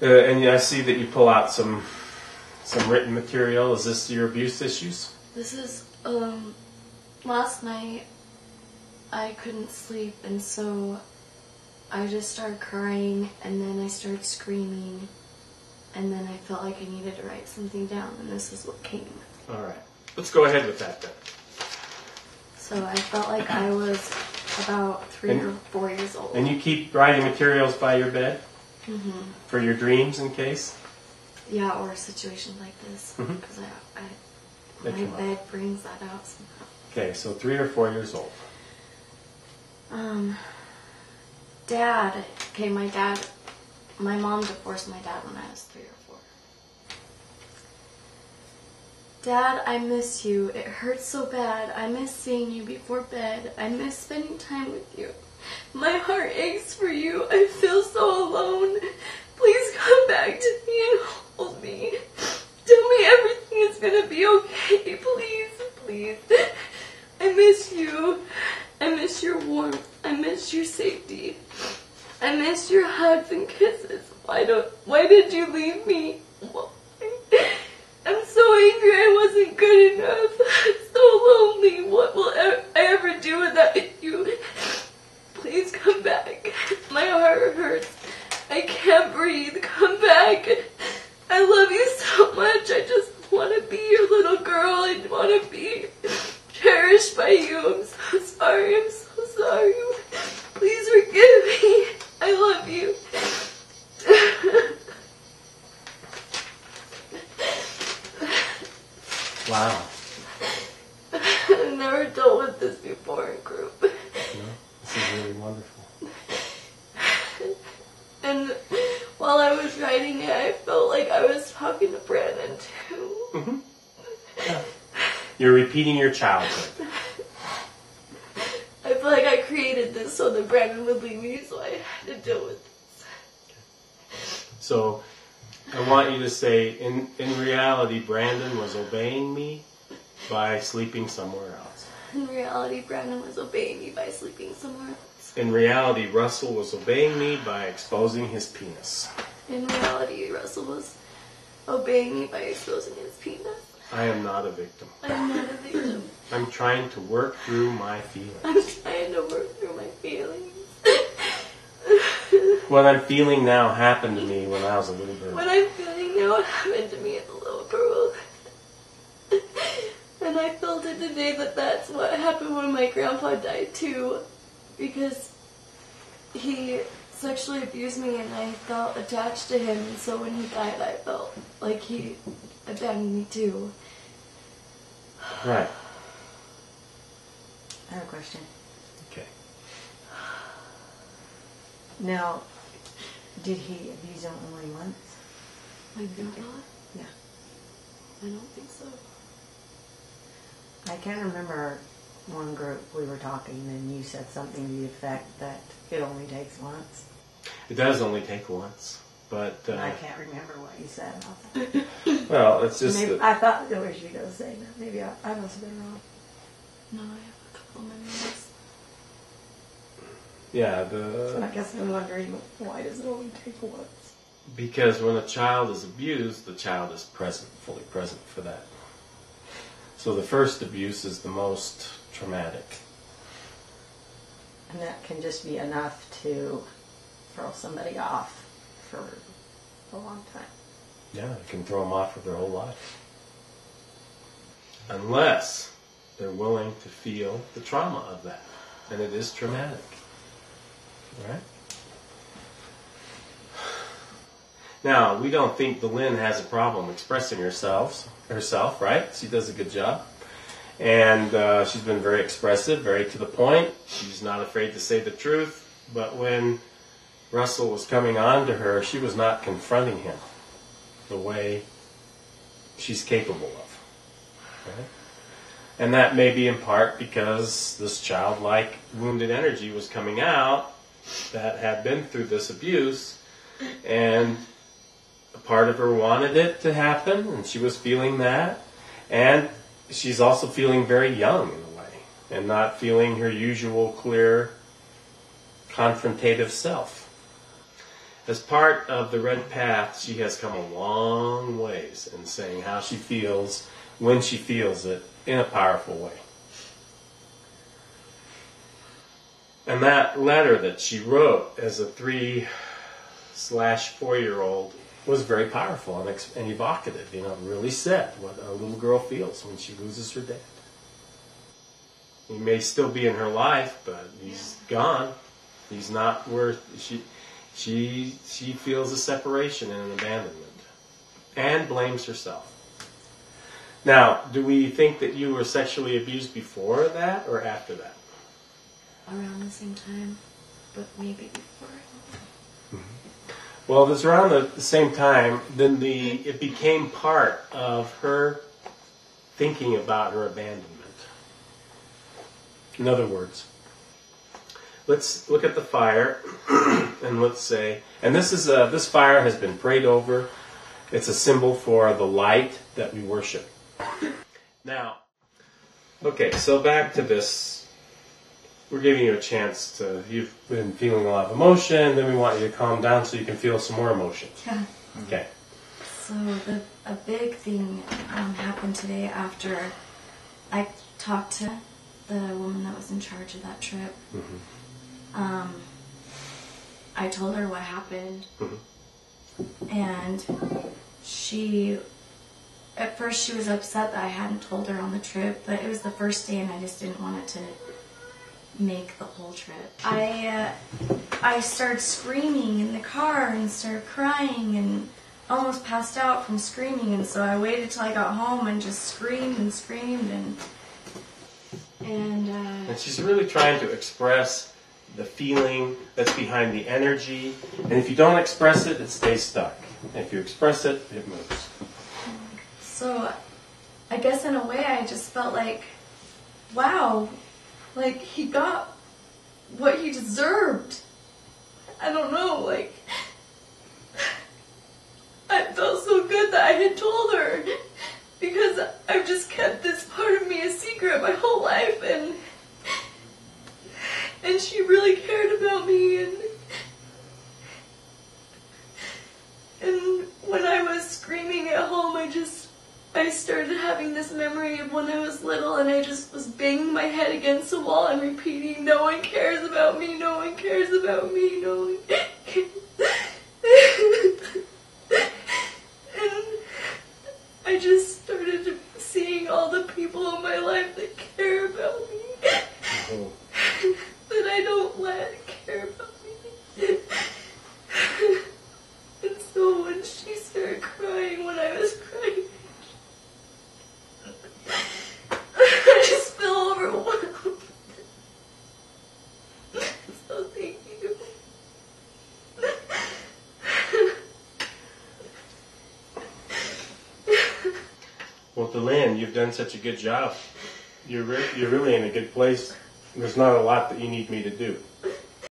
And I see that you pull out some written material. Is this your abuse issues? This is, last night I couldn't sleep, and so I just started crying, and then I started screaming, and then I felt like I needed to write something down, and this is what came. All right. Let's go ahead with that then. So I felt like I was about 3 or 4 years old. And you keep writing materials by your bed? Mm-hmm. For your dreams in case? Yeah, or situations like this. Because my bed brings that out somehow. Okay, so 3 or 4 years old. Dad. Okay, my mom divorced my dad when I was 3 or 4. Dad, I miss you. It hurts so bad. I miss seeing you before bed. I miss spending time with you. My heart aches for you. I feel so alone. Please come back to me and hold me. Tell me everything is gonna be okay. Please, please. I miss you. I miss your warmth. I miss your safety. I miss your hugs and kisses. Why did you leave me? Why? I'm so angry I wasn't good enough. I'm so lonely. What will I ever do without you? Please come back. My heart hurts. I can't breathe. Come back. I love you so much. I just want to be your little girl. I want to be cherished by you. I'm so sorry. I'm so sorry. Please forgive me. I love you. Wow. I've never dealt with this before in group. No, this is really wonderful. And while I was writing it, I felt like I was talking to Brandon too. Mm-hmm. Yeah. You're repeating your childhood. I feel like I created this so that Brandon would leave me, so I had to deal with this. So, I want you to say, in reality, Brandon was obeying me by sleeping somewhere else. In reality, Brandon was obeying me by sleeping somewhere else. In reality, Russell was obeying me by exposing his penis. In reality, Russell was obeying me by exposing his penis. I am not a victim. I'm not a victim. I'm trying to work through my feelings. I'm trying to work through my feelings. What I'm feeling now happened to me when I was a little girl. What I'm feeling now happened to me as a little girl. And I felt it today that that's what happened when my grandpa died too. Because he sexually abused me and I felt attached to him. And so when he died, I felt like he abandoned me too. Right. I have a question. Okay. Now, did he abuse him only once? My grandpa? Yeah. I don't think so. I can't remember one group we were talking and you said something to the effect that it only takes once. It does only take once, but... I can't remember what you said about that. Well, it's just... Maybe, I thought it was you that was saying that. Maybe I must have been wrong. No, I have a couple memories. Yeah, So I guess I'm wondering, why does it only take once? Because when a child is abused, the child is present, fully present for that. So the first abuse is the most traumatic. And that can just be enough to throw somebody off for a long time. Yeah, it can throw them off for their whole life. Unless they're willing to feel the trauma of that. And it is traumatic. Right? Now, we don't think the Lynn has a problem expressing herself, right? She does a good job. And she's been very expressive, very to the point. She's not afraid to say the truth. But when Russell was coming on to her, she was not confronting him the way she's capable of. Right? And that may be in part because this childlike wounded energy was coming out that had been through this abuse, and a part of her wanted it to happen, and she was feeling that, and she's also feeling very young in a way, and not feeling her usual clear, confrontative self. as part of the Red Path, she has come a long ways in saying how she feels when she feels it in a powerful way. And that letter that she wrote as a 3/4-year-old was very powerful and evocative. You know, it really said what a little girl feels when she loses her dad. He may still be in her life, but he's gone. He's not worth. She feels a separation and an abandonment, and blames herself. Now, do we think that you were sexually abused before that or after that? Around the same time, but maybe before. Well, if it's around the same time, then it became part of her thinking about her abandonment. In other words, let's look at the fire and let's say, and this fire has been prayed over. It's a symbol for the light that we worship. Now, okay, so back to this. We're giving you a chance to, you've been feeling a lot of emotion, then we want you to calm down so you can feel some more emotion. Yeah. Okay. So a big thing happened today after I talked to the woman that was in charge of that trip. Mm-hmm. I told her what happened, and at first she was upset that I hadn't told her on the trip, but it was the first day and I just didn't want it to make the whole trip. I started screaming in the car and started crying and almost passed out from screaming, and so I waited till I got home and just screamed and screamed And she's really trying to express the feeling that's behind the energy, and if you don't express it, it stays stuck. And if you express it, it moves. So I guess in a way I just felt like, wow, like he got what he deserved. I don't know, like I felt so good that I had told her, because I've just kept this part of me a secret my whole life, and she really cared about me, and when I was screaming at home, I started having this memory of when I was little, and I just was banging my head against the wall and repeating, "No one cares about me, no one cares about me, no one cares." And I just started seeing all the people in my life that care about me, that I don't let care about me. And so when she started crying, when I was crying, I just feel overwhelmed. So thank you. Well, Delynn, you've done such a good job. You're really in a good place. There's not a lot that you need me to do.